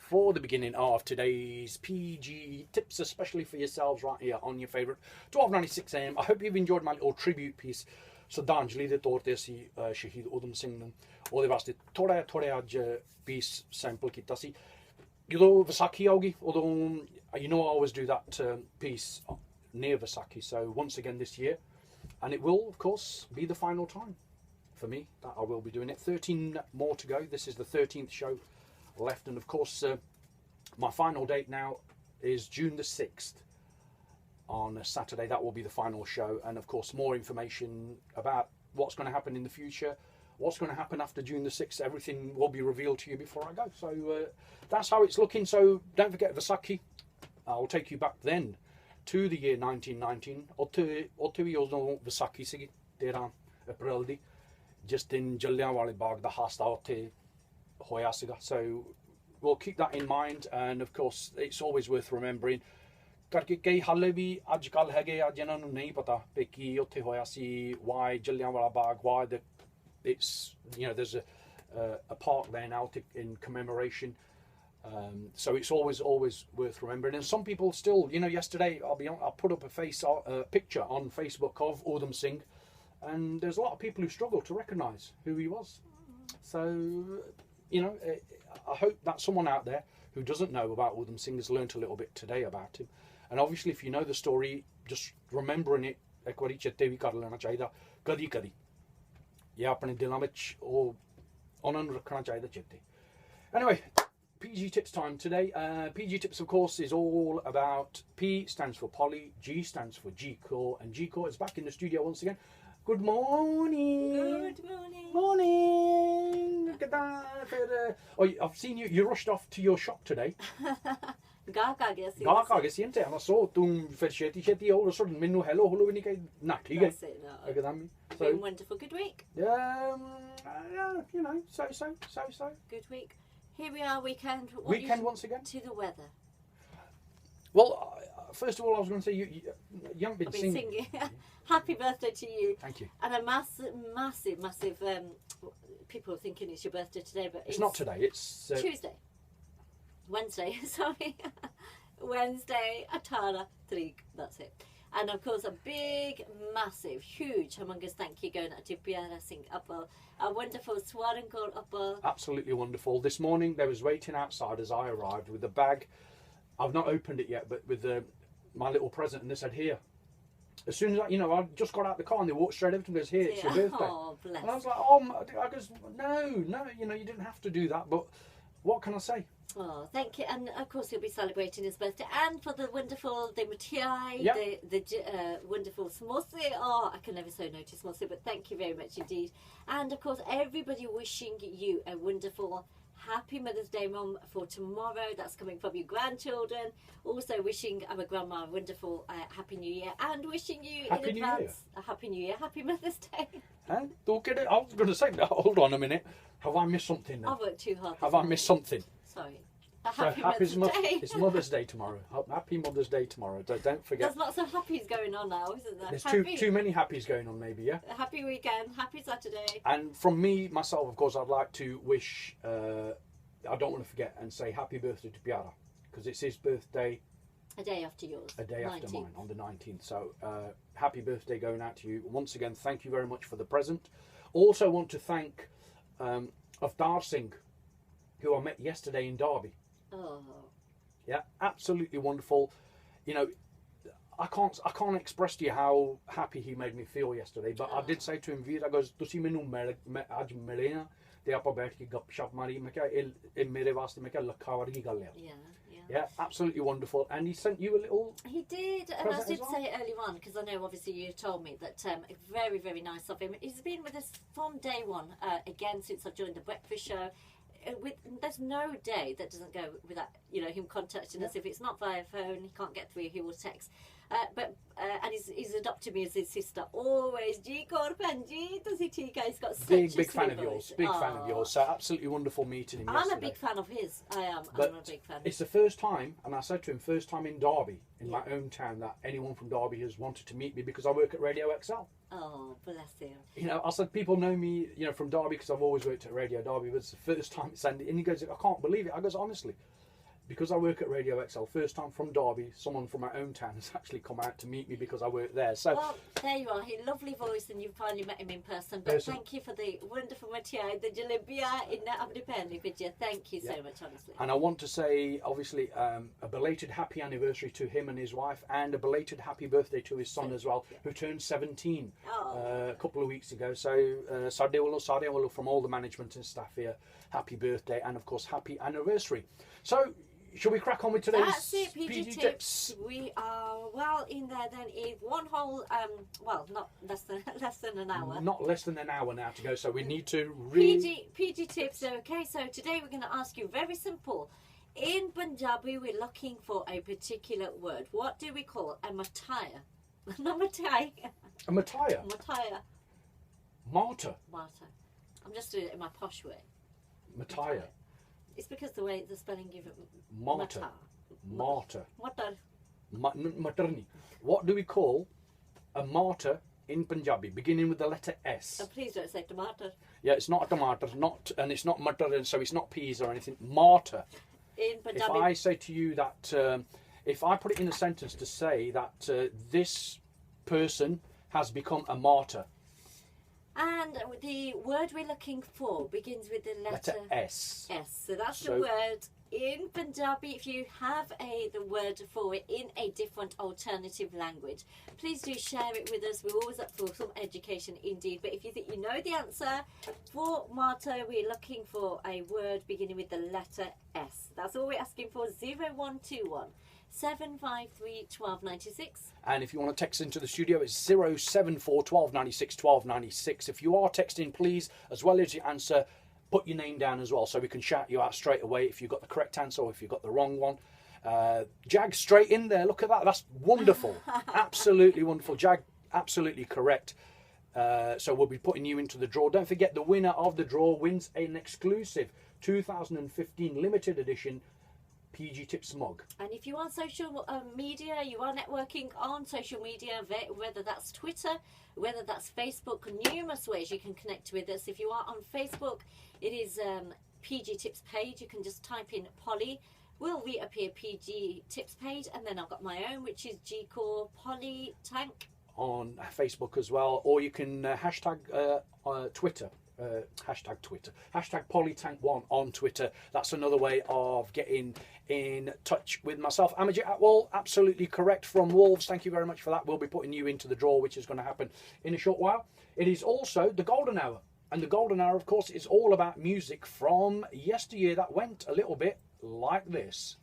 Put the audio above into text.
for the beginning of today's PG tips, especially for yourselves right here on your favourite 1296 AM. I hope you've enjoyed my little tribute piece. श्रद्धांजलि दे तौर ते असी शहीद उधम सिंह ਨੂੰ ਉਹਦੇ ਵਾਸਤੇ ਥੋੜਾ ਅੱਜ ਪੀਸ ਸੈਂਪਲ ਕੀਤਾ ਸੀ ਜਦੋਂ ਵਿਸਾਖੀ ਆਉਗੀ ਉਦੋਂ you know I always do that piece near Vaisakhi, so once again this year, and it will of course be the final time for me that I will be doing it. 13 more to go. This is the 13th show left, and of course my final date now is June the 6th on a Saturday. That will be the final show, and of course more information about what's going to happen in the future, what's going to happen after June the 6th, everything will be revealed to you before I go. So that's how it's looking. So don't forget Vaisakhi. I'll take you back then to the year 1919 ਉੱਥੇ ਵੀ ਉਦੋਂ ਵਿਸਾਖੀ ਸੀਗੀ 13 ਅਪ੍ਰੈਲ ਦੀ just in Jallianwala Bagh ਦਾ ਹਾਦਸਾ ਉੱਥੇ ਹੋਇਆ ਸੀਗਾ. So we'll keep that in mind, and of course it's always worth remembering ਕਰਕੇ ਕਈ ਹਾਲੇ ਵੀ ਅੱਜ ਕੱਲ੍ਹ ਹੈਗੇ ਆ ਜਿਨ੍ਹਾਂ ਨੂੰ ਨਹੀਂ ਪਤਾ ਕਿ ਕੀ ਉੱਥੇ ਹੋਇਆ ਸੀ, why Jallianwala Bagh, why it's, you know, there's a park there now in commemoration. So it's always worth remembering. And some people still, you know, yesterday I put up a picture on Facebook of Udham Singh, and there's a lot of people who struggle to recognise who he was. So, you know, I hope that someone out there who doesn't know about Udham Singh has learnt a little bit today about him. And obviously if you know the story, just remembering it ਇੱਕ ਵਾਰੀ ਚੇਤੇ ਵੀ ਕਰ ਲੈਣਾ ਚਾਹੀਦਾ ਕਦੀ ਕਦੀ, ਜਾਂ ਆਪਣੇ ਦਿਲਾਂ ਵਿੱਚ ਉਹ ਉਹਨਾਂ ਨੂੰ ਰੱਖਣਾ ਚਾਹੀਦਾ ਚੇਤੇ. Anyway, PG tips time today. PG tips, of course, is all about P stands for Poli, G stands for G-Core, and G-Core is back in the studio once again. Good morning. Good morning. Morning. Oh, I've seen you. You rushed off to your shop today. Gak आ गया सी inte. And I saw तुम फिर शेती all of a sudden Minnu hello नहीं कही ना ठीक है. It's been a wonderful, good week. Yeah, you know, so. Good week. Here we are, weekend once again. To the weather. Well, first of all, I was going to say you haven't been singing. Happy birthday to you. Thank you. And a massive. People are thinking it's your birthday today, but it's not today. It's Wednesday. Sorry, Wednesday. Atara Tariq. That's it. And of course, a big, massive, huge, humongous thank you going out to Piara Singh Upper, a wonderful Swarankur Upper. Absolutely wonderful. This morning they was waiting outside as I arrived with a bag. I've not opened it yet, but with my little present, and they said, here. As soon as I just got out the car and they walked straight up to me and said, here, it's your birthday. Oh, bless. And I was like, oh, I goes, no, you didn't have to do that, but what can I say? Oh, thank you. And of course he'll be celebrating his birthday, and for the wonderful the Mutiai, the wonderful samosa. Oh, I can never say no to samosa, but thank you very much indeed. And of course everybody wishing you a wonderful happy Mother's Day, Mum, for tomorrow. That's coming from your grandchildren. Also wishing our grandma a wonderful happy new year, and wishing you happy in advance a happy new year, happy Mother's Day. Don't get it. I was going to say, hold on a minute. Have I missed something then? I've worked too hard. Have I missed something? Sorry. Happy Mother's Day. It's Mother's Day tomorrow. Happy Mother's Day tomorrow. Don't forget. There's lots of happies going on now, isn't there? There's too many happies going on, maybe, yeah? A happy weekend, happy Saturday. And from me, myself, of course, I'd like to wish, I don't want to forget, and say happy birthday to Piara, because it's his birthday. A day after yours. A day after mine, on the 19th. So happy birthday going out to you. Once again, thank you very much for the present. Also want to thank Avtar Singh, who I met yesterday in Derby. Oh. Yeah, absolutely wonderful. You know, I can't express to you how happy he made me feel yesterday. But I did say to him, Veer, I goes, "Tusi menu aaj mile na te aapa baith ke gap shop mari." मैं क्या ये मेरे वास्ते मैं क्या लखा वाली गल है. Yeah, absolutely wonderful. And he sent you a little. He did, and I did say it early on because I know obviously you told me that very, very nice of him. He's been with us from day one. Again, since I joined the breakfast show. There's no day that doesn't go without him contacting us. If it's not via phone, he can't get through, he will text. And he's adopted me as his sister. Always G-Core Panji, does he take? He's got such a big fan of yours. Big fan of yours. So absolutely wonderful meeting him yesterday. I'm a big fan of his. I am. I'm a big fan. It's the first time, and I said to him, first time in Derby, in my own town, that anyone from Derby has wanted to meet me because I work at Radio XL. Oh, bless him. I said people know me, from Derby because I've always worked at Radio Derby, but it's the first time it's ended. And he goes, I can't believe it. I goes, honestly, because I work at Radio XL, first time from Derby, someone from my own town has actually come out to meet me because I work there. So, well, there you are. He lovely voice, and you finally met him in person. But thank you for the wonderful material, the jalebia in that Abdi Penny video. Thank you so much, honestly. And I want to say, obviously, a belated happy anniversary to him and his wife, and a belated happy birthday to his son as well, who turned 17 a couple of weeks ago. So, Sardiwala from all the management and staff here, happy birthday, and of course, happy anniversary. So, shall we crack on with today's That's it, PG tips? We are well in there then is one whole, well, not less than an hour. Not less than an hour now to go, so we need to PG tips, okay, so today we're going to ask you very simple. In Punjabi, we're looking for a particular word. What do we call a mataya? Not matai. A mataya? Mataya. Martyr. Martyr. I'm just doing it in my posh way. Mataya. It's because the way the spelling gives it. Martyr. Martyr. Martyr. Materni. What do we call a martyr in Punjabi, beginning with the letter S? Oh, please don't say tomato. Yeah, it's not a tomato, and it's not mutter, so it's not peas or anything. Martyr. In Punjabi. If I say to you that, if I put it in a sentence to say that this person has become a martyr. And the word we're looking for begins with the letter S. S. So that's the word in Punjabi. If you have the word for it in a different alternative language, please do share it with us. We're always up for some education indeed. But if you think you know the answer for martyr, we're looking for a word beginning with the letter S. That's all we're asking for. 0121 753 1296. And if you want to text into the studio, it's 074 1296 1296. If you are texting, please, as well as your answer, put your name down as well, so we can shout you out straight away if you've got the correct answer or if you've got the wrong one. Jag straight in there. Look at that. That's wonderful. Absolutely wonderful. Jag, absolutely correct. So we'll be putting you into the draw. Don't forget, the winner of the draw wins an exclusive 2015 limited edition PG Tips mug. And if you are on social media, you are networking on social media, whether that's Twitter, whether that's Facebook, numerous ways you can connect with us. If you are on Facebook, it is PG Tips page. You can just type in Poli, will reappear PG Tips page, and then I've got my own, which is G-Core Poli Tank. On Facebook as well, or you can hashtag Twitter. Hashtag Polytank1 on Twitter. That's another way of getting in touch with myself. Amajit Atwell, absolutely correct from Wolves. Thank you very much for that. We'll be putting you into the draw, which is going to happen in a short while. It is also the Golden Hour. And the Golden Hour, of course, is all about music from yesteryear that went a little bit like this.